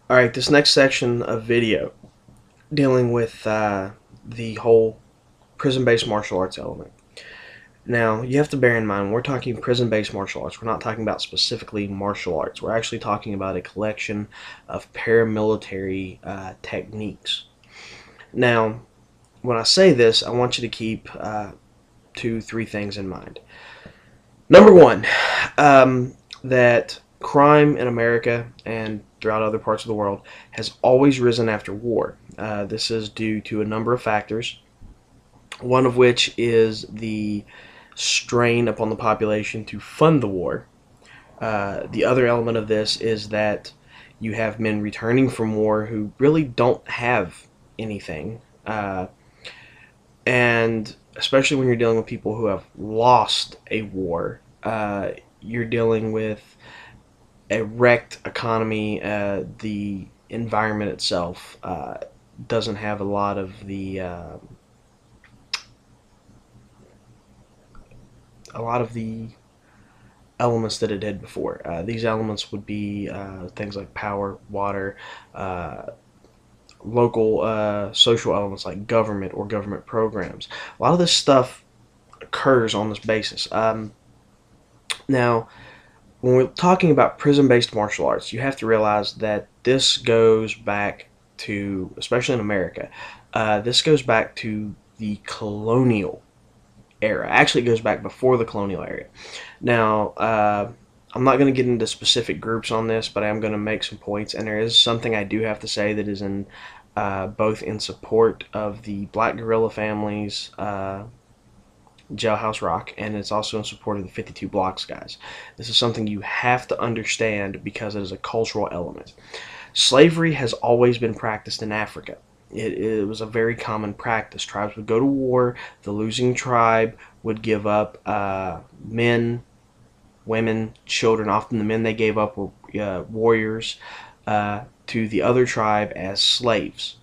Alright, this next section of video dealing with the whole prison-based martial arts element. Now, you have to bear in mind, we're talking prison-based martial arts. We're not talking about specifically martial arts. We're actually talking about a collection of paramilitary techniques. Now, when I say this, I want you to keep three things in mind. Number one, that crime in America and throughout other parts of the world has always risen after war. This is due to a number of factors, one of which is the strain upon the population to fund the war. The other element of this is that you have men returning from war who really don't have anything. And especially when you're dealing with people who have lost a war, you're dealing with a wrecked economy. The environment itself doesn't have a lot of the elements that it did before. These elements would be things like power, water, local social elements like government or government programs. A lot of this stuff occurs on this basis. Now, when we're talking about prison-based martial arts, you have to realize that this goes back to, especially in America, this goes back to the colonial era. Actually, it goes back before the colonial era. Now, I'm not going to get into specific groups on this, but I am going to make some points, and there is something I do have to say that is in both in support of the Black Guerrilla families, Jailhouse Rock, and it's also in support of the 52 Blocks guys. This is something you have to understand because it is a cultural element. Slavery has always been practiced in Africa. It was a very common practice. Tribes would go to war. The losing tribe would give up men, women, children. Often the men they gave up were warriors to the other tribe as slaves.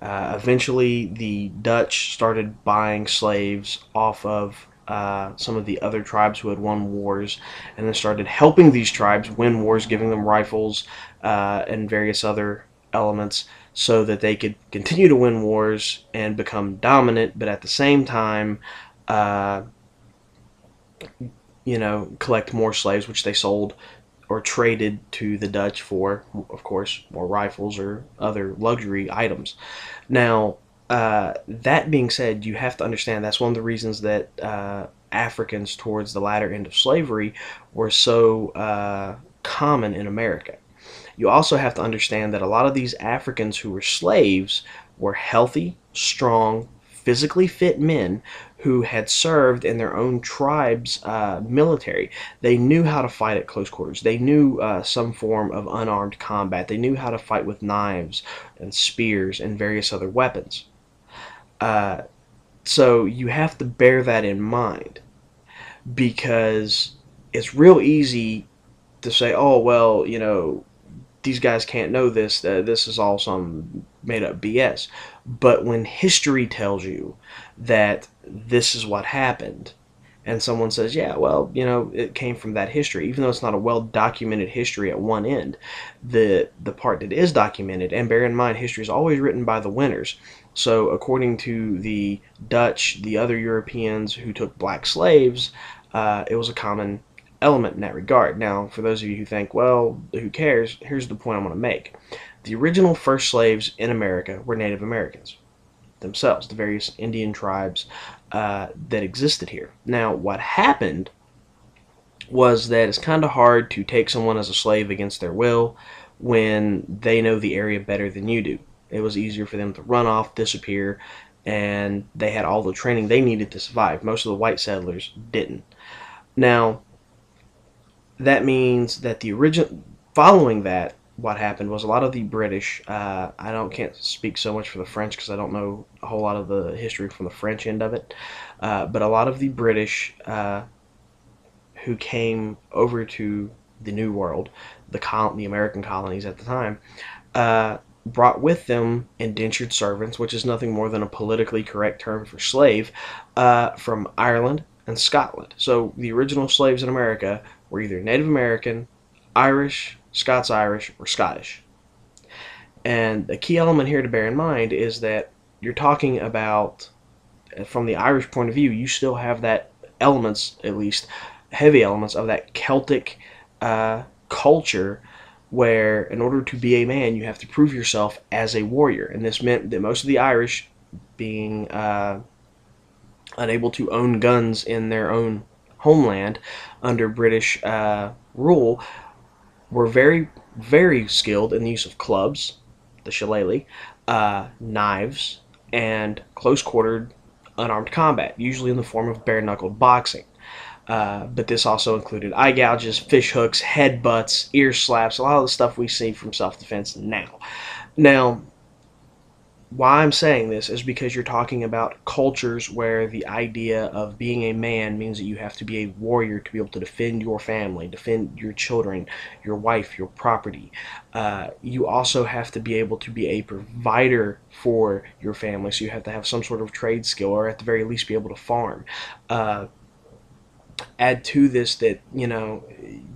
Eventually, the Dutch started buying slaves off of some of the other tribes who had won wars, and then started helping these tribes win wars, giving them rifles and various other elements so that they could continue to win wars and become dominant, but at the same time, collect more slaves, which they sold or traded to the Dutch for, of course, more rifles or other luxury items. Now, that being said, you have to understand that's one of the reasons that Africans towards the latter end of slavery were so common in America. You also have to understand that a lot of these Africans who were slaves were healthy, strong, physically fit men who had served in their own tribe's military. They knew how to fight at close quarters. They knew some form of unarmed combat. They knew how to fight with knives and spears and various other weapons. So you have to bear that in mind, because it's real easy to say, oh, well, these guys can't know this. This is all some made up BS. But when history tells you that this is what happened, and someone says, yeah, well, it came from that history, even though it's not a well documented history at one end, the part that is documented, and bear in mind, history is always written by the winners. So according to the Dutch, the other Europeans who took black slaves, it was a common element in that regard. Now, for those of you who think, well, who cares, here's the point I'm going to make. The original first slaves in America were Native Americans themselves, the various Indian tribes that existed here. Now, what happened was that it's kind of hard to take someone as a slave against their will when they know the area better than you do. It was easier for them to run off, disappear, and they had all the training they needed to survive. Most of the white settlers didn't. Now, that means that following that, what happened was a lot of the British, can't speak so much for the French because I don't know a whole lot of the history from the French end of it, but a lot of the British who came over to the New World, the American colonies at the time, brought with them indentured servants, which is nothing more than a politically correct term for slave, from Ireland and Scotland. So the original slaves in America were either Native American, Irish, Scots-Irish, or Scottish. And the key element here to bear in mind is that you're talking about, from the Irish point of view, you still have that elements, at least heavy elements of that Celtic culture, where in order to be a man, you have to prove yourself as a warrior. And this meant that most of the Irish, being unable to own guns in their own homeland under British rule, were very, very skilled in the use of clubs, the shillelagh, knives, and close-quartered unarmed combat, usually in the form of bare-knuckled boxing. But this also included eye gouges, fish hooks, head butts, ear slaps, a lot of the stuff we see from self-defense now. Now, why I'm saying this is because you're talking about cultures where the idea of being a man means that you have to be a warrior to be able to defend your family, defend your children, your wife, your property. You also have to be able to be a provider for your family, so you have to have some sort of trade skill, or at the very least be able to farm. Add to this that,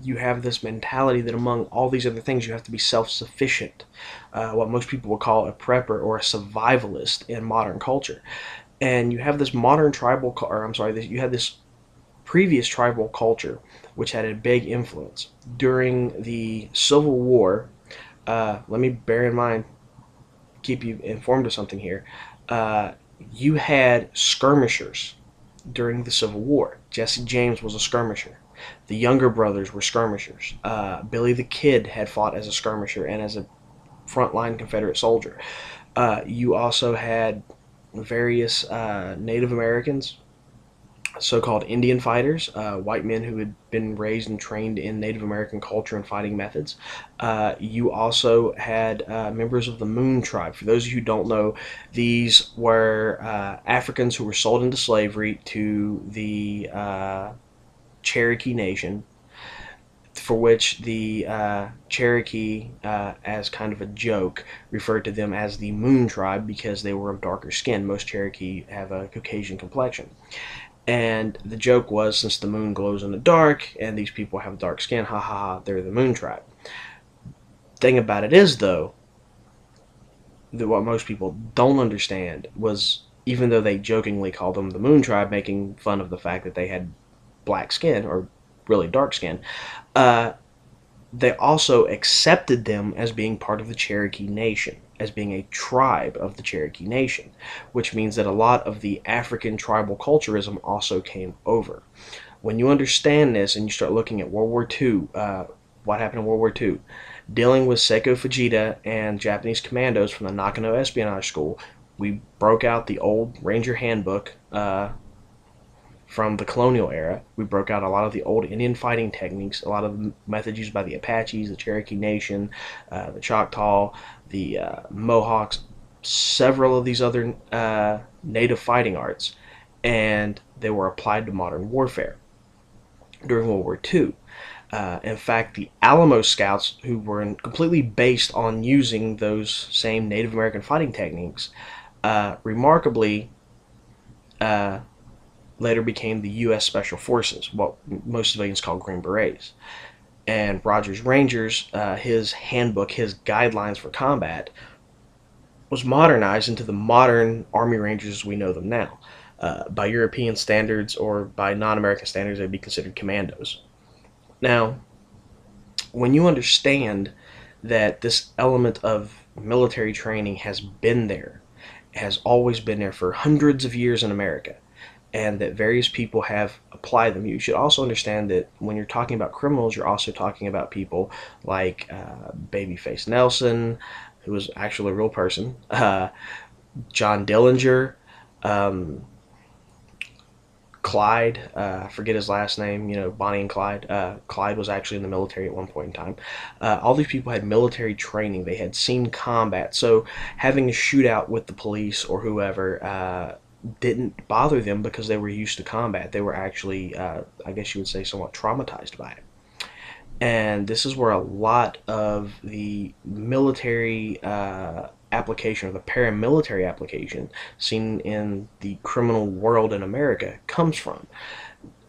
you have this mentality that among all these other things you have to be self-sufficient, what most people would call a prepper or a survivalist in modern culture. And you have this modern tribal, or I'm sorry, you have this previous tribal culture which had a big influence during the Civil War. Let me bear in mind, keep you informed of something here. You had skirmishers during the Civil War. Jesse James was a skirmisher. The younger brothers were skirmishers. Billy the Kid had fought as a skirmisher and as a frontline Confederate soldier. You also had various Native Americans, so-called Indian fighters, white men who had been raised and trained in Native American culture and fighting methods. You also had members of the Moon Tribe. For those of you who don't know, these were Africans who were sold into slavery to the Cherokee Nation, for which the Cherokee, as kind of a joke, referred to them as the Moon Tribe because they were of darker skin. Most Cherokee have a Caucasian complexion. And the joke was, since the moon glows in the dark and these people have dark skin, ha ha ha, they're the Moon Tribe. Thing about it is, though, that what most people don't understand was, even though they jokingly called them the Moon Tribe, making fun of the fact that they had black skin, or really dark skin, they also accepted them as being part of the Cherokee Nation, as being a tribe of the Cherokee Nation, which means that a lot of the African tribal culturism also came over. When you understand this and you start looking at World War II, what happened in World War II, dealing with Seiko Fujita and Japanese commandos from the Nakano Espionage School, we broke out the old Ranger Handbook from the colonial era. We broke out a lot of the old Indian fighting techniques, a lot of the methods used by the Apaches, the Cherokee Nation, the Choctaw, the Mohawks, several of these other native fighting arts, and they were applied to modern warfare during World War II. In fact, the Alamo Scouts, who were completely based on using those same Native American fighting techniques, remarkably later became the U.S. Special Forces, what most civilians call Green Berets. And Rogers Rangers, his handbook, his guidelines for combat, was modernized into the modern Army Rangers as we know them now. By European standards, or by non-American standards, they'd be considered commandos. Now, when you understand that this element of military training has been there, has always been there for hundreds of years in America, and that various people have applied them, you should also understand that when you're talking about criminals, you're also talking about people like Babyface Nelson, who was actually a real person, John Dillinger, Clyde, I forget his last name, Bonnie and Clyde. Clyde was actually in the military at one point in time. All these people had military training. They had seen combat. So having a shootout with the police or whoever didn't bother them because they were used to combat. They were actually, I guess you would say, somewhat traumatized by it. And this is where a lot of the military application, or the paramilitary application seen in the criminal world in America, comes from.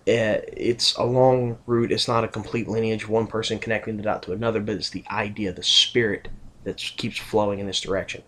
It's a long route. It's not a complete lineage, one person connecting the dot to another, but it's the idea, the spirit that keeps flowing in this direction.